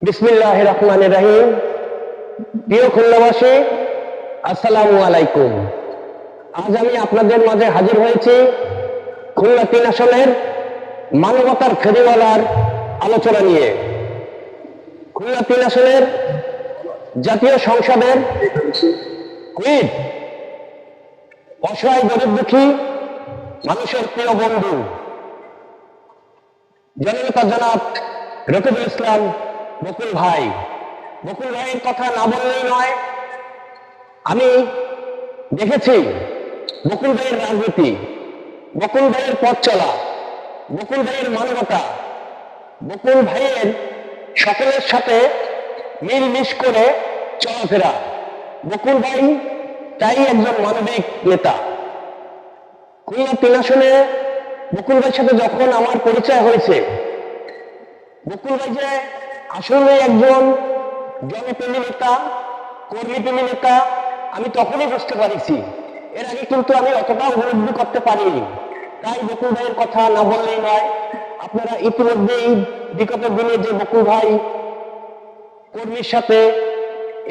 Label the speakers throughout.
Speaker 1: বিসমিল্লাহির রহমানির রহিম। প্রিয় খুলনাবাসী, আসসালামু আলাইকুম। আজ আমি আপনাদের মাঝে হাজির হয়েছি খুলনা ৩ আসনের মানবতার ফেরিওয়ালার আলোচনা নিয়ে। খুলনা ৩ আসনের জাতীয় সংসদের হুইপ, অসহায় গরিব দুঃখী মানুষের প্রিয় বন্ধু জননেতা জনাব রকিবুল ইসলাম বকুল ভাই। বকুল ভাইয়ের কথা না বললেই নয়। আমি দেখেছি বকুল ভাইয়ের রাজনীতি, বকুল ভাইয়ের পথ চলা, বকুল ভাইয়ের মানবতা, বকুল ভাইয়ের সকলের সাথে মিলমিশ করে চলাফেরা। বকুল ভাই তাই একজন মানবিক নেতা। খুলনা ৩ আসনে বকুল ভাইয়ের সাথে যখন আমার পরিচয় হয়েছে, বকুল ভাই যে আসলে একজন জনপ্রেমী নেতা, কর্মীপ্রেমী নেতা, আমি তখনই বুঝতে পারিছি। এর আগে কিন্তু আমি অতটা উপলব্ধি করতে পারিনি। তাই বকুল ভাইয়ের কথা না বললেই নয়। আপনারা ইতিমধ্যেই বিগত দিনে যে বকুল ভাই কর্মীর সাথে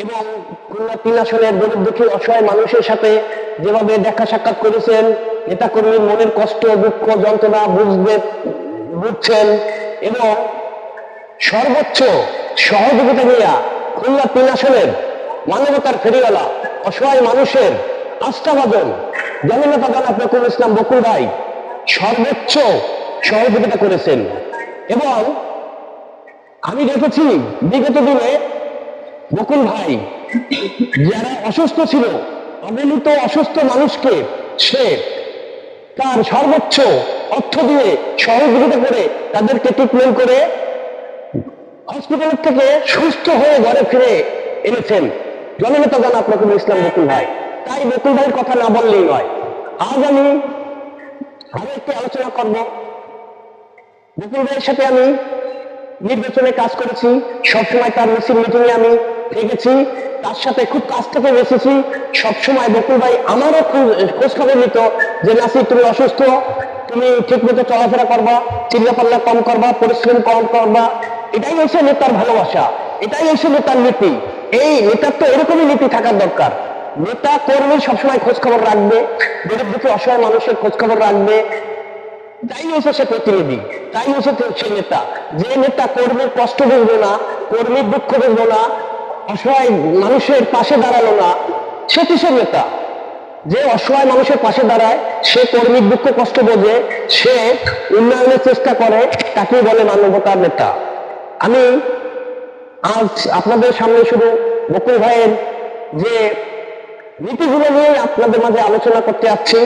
Speaker 1: এবং খুলনা ৩ আসনের গরিব দুঃখী অসহায় মানুষের সাথে যেভাবে দেখা সাক্ষাৎ করেছেন, নেতা কর্মীর মনের কষ্ট, দুঃখ, যন্ত্রণা বুঝছেন এবং সর্বোচ্চ সহযোগিতা নিয়ে খুলনা ৩ আসনের মানবতার ফেরিওয়ালা অসহায় মানুষের আস্থাভাজন জননেতা জনাব রকিবুল ইসলাম বকুল ভাই সর্বোচ্চ সহযোগিতা করেছেন। এবং আমি দেখেছি বিগত দিনে বকুল ভাই যারা অসুস্থ ছিল, অবহেলিত অসুস্থ মানুষকে সে তার সর্বোচ্চ অর্থ দিয়ে সহযোগিতা করে তাদেরকে ট্রিটমেন্ট করে হসপিটাল থেকে সুস্থ হয়ে ঘরে ফিরে এনেছেন জননেতা জনাব রকিবুল ইসলাম বকুল ভাই। তাই বকুল ভাইয়ের কথা না বললেই নয়। আজ আমি আরো একটি আলোচনা করব। বকুল ভাইয়ের সাথে আমি নির্বাচনে কাজ করেছি, সবসময় তার মিছিল মিটিংয়ে আমি থেকেছি, তার সাথে খুব কাছ থেকে বসেছি। সবসময় বকুল ভাই আমারও খোঁজ খবর নিত যে নাসির তুমি অসুস্থ, তুমি ঠিক মতো চলাফেরা করবা, চিল্লাপাল্লা কম করবা, পরিশ্রম কম করবা। এটাই হচ্ছে নেতার ভালোবাসা, এটাই হচ্ছে নেতার নীতি। এই নেতার তো এরকমই নীতি থাকার দরকার। নেতা কর্মীর সবসময় খোঁজ খবর রাখবে, গরিব দুঃখী অসহায় মানুষের খোঁজ খবর রাখবে। তাই হচ্ছে সে প্রতিনিধি, তাই হচ্ছে সে নেতা। যে নেতা কর্মীর কষ্ট বুঝলো না, কর্মীর দুঃখ বুঝলো না, অসহায় মানুষের পাশে দাঁড়ালো না, সে কিসের নেতা? যে অসহায় মানুষের পাশে দাঁড়ায়, সে কর্মীর দুঃখ কষ্ট বোঝে, সে উন্নয়নের চেষ্টা করে, তাকেই বলে মানবতার নেতা। আমি আজ আপনাদের সামনে শুধু বকুল ভাইয়ের যে নীতিগুলো নিয়ে আপনাদের মাঝে আলোচনা করতে যাচ্ছি।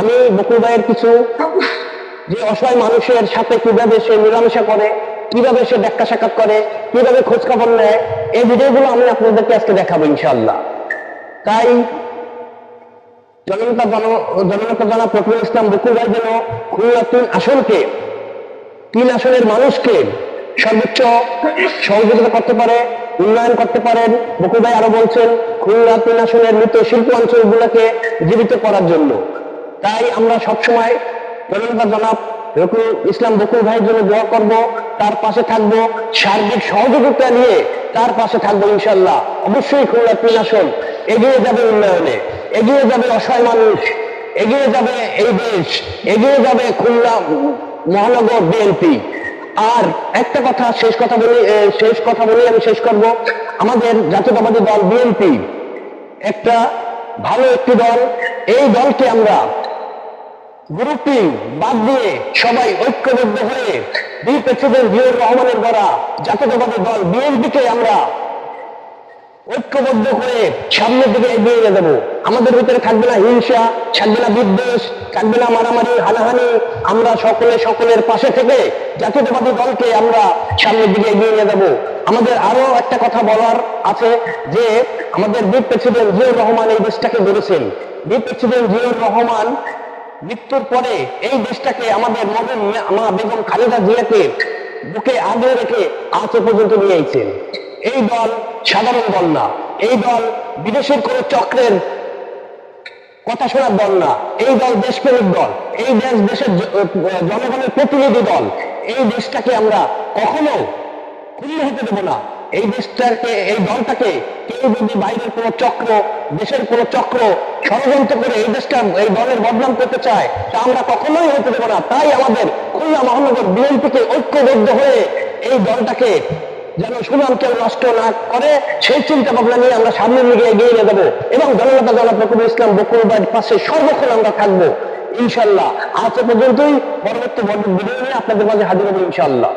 Speaker 1: আমি বকুল ভাইয়ের কিছু যে অসহায় মানুষের সাথে কিভাবে সে মেলামেশা করে, কিভাবে সে দেখা সাক্ষাৎ করে, কিভাবে খোঁজ খবর নেয়, এই ভিডিওগুলো আমি আপনাদেরকে আজকে দেখাবো ইনশাআল্লাহ। তাই জননেতা জনাব রকিবুল ইসলাম বকুল ভাই যেন খুলনা ৩ আসনকে, ৩ আসনের মানুষকে সর্বোচ্চ সহযোগিতা করতে পারে, উন্নয়ন করতে পারেন। বকুল ভাই আরো বলছেন খুলনা ৩ আসনের মৃত শিল্প অঞ্চলগুলোকে জীবিত করার জন্য। তাই আমরা সবসময় জননেতা জনাব রকিবুল ইসলাম বকুল ভাইয়ের জন্য দোয়া করব, তার পাশে থাকবো, সার্বিক সহযোগিতা নিয়ে তার পাশে থাকবো ইনশাল্লাহ। অবশ্যই খুলনা ৩ আসন এগিয়ে যাবে উন্নয়নে, এগিয়ে যাবে অসহায় মানুষ, এগিয়ে যাবে এই দেশ, এগিয়ে যাবে খুলনা মহানগর বিএনপি। আর একটা কথা শেষ কথা বলি আমি শেষ করব। আমাদের জাতীয়তাবাদী দল বিএনপি একটা ভালো একটি দল। এই দলকে আমরা গ্রুপিং বাদ দিয়ে সবাই ঐক্যবদ্ধ হয়ে বীর প্রেসিডেন্ট জিয়াউর রহমানের দ্বারা জাতীয়তাবাদী দল বিএনপিকে আমরা ঐক্যবদ্ধ করে সামনের দিকে এগিয়ে নিয়ে যাবো। আমাদের ভিতরে থাকবে না হিংসা, থাকবে না বিদ্বেষ, থাকবে না মারামারি, হানাহানি। আমরা সকলের পাশে থেকে জাতীয়তাবাদী দলকে আমরা সামনের দিকে এগিয়ে নিয়ে যাবো। আমাদের আরো একটা কথা বলার আছে যে আমাদের বীর প্রেসিডেন্ট জিয়াউর রহমান এই দেশটাকে গড়েছেন। বীর প্রেসিডেন্ট জিয়াউর রহমান মৃত্যুর পরে এই দেশটাকে আমাদের মা বেগম খালেদা জিয়াকে বুকে আগলে রেখে আজ পর্যন্ত নিয়ে আইছেন। এই দল সাধারণ দল না, এই দল বিদেশের কোন চক্রের কথা শোনার দল না, এই দল দেশপ্রেমিক দল, এই দেশের জনগণের প্রতিনিধি দল। এই দেশটাকে আমরা কখনো ক্ষুণ্ণ হতে দেব না, এই দেশটাকে, এই দলটাকে কেউ যদি বাইরের কোনো চক্র, দেশের কোনো চক্র ষড়যন্ত্র করে এই দেশটা, এই দলের বদনাম করতে চায়, তা আমরা কখনোই হতে দেবো না। তাই আমাদের খুলনা মহানগর বিএনপিকে ঐক্যবদ্ধ হয়ে এই দলটাকে যেন সুনাম কেউ নষ্ট না করে, সেই চিন্তা ভাবনা নিয়ে আমরা সামনের দিকে এগিয়ে নিয়ে যাবো এবং জননেতা জনাব রকিবুল ইসলাম বকুল ভাইয়ের পাশে সর্বক্ষণ আমরা থাকবো ইনশাল্লাহ। আজ পর্যন্তই, পরবর্তী ভিডিও নিয়ে আপনাদের মাঝে হাজির হবো ইনশাল্লাহ।